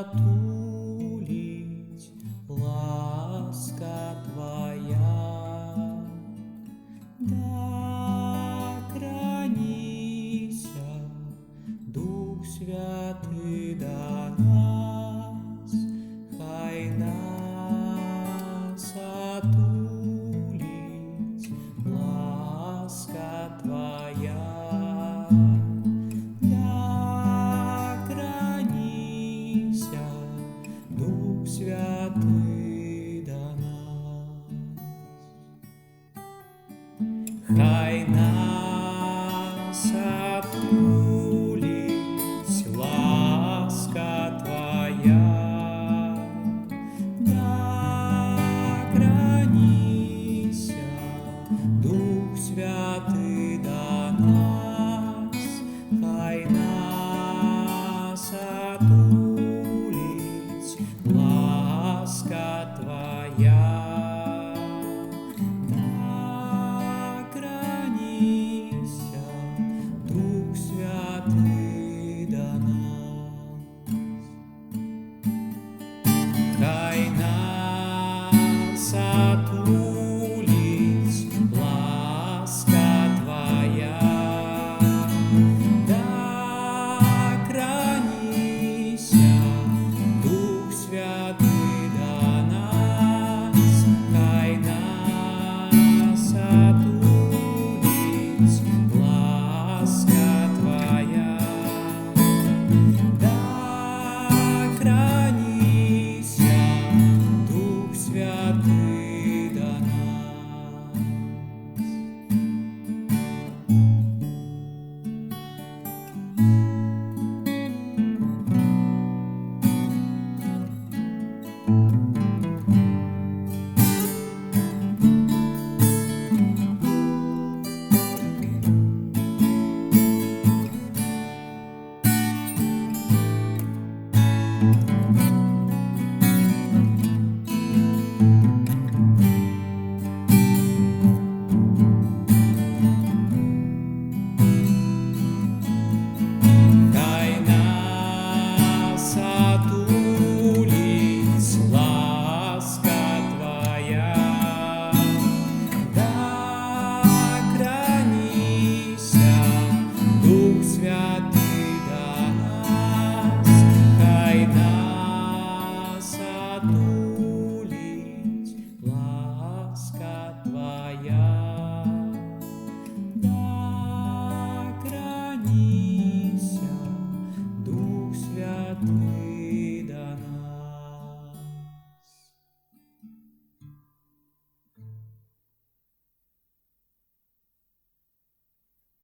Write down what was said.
отулить ласка Твоя, да хранися, Дух Святый до нас, хай нас отулить ласка Твоя. Дух Святый до нас, хай нас отулить ласка Твоя, да хранися, Дух Святый до нас, хай нас отулить ласка Твоя, да хранися, Дух Святый до нас, хай нас отулить ласка Твоя, да хранися, Дух Святый до нас, хай нас отулить ласка Твоя, да хранися, Дух Святый до нас.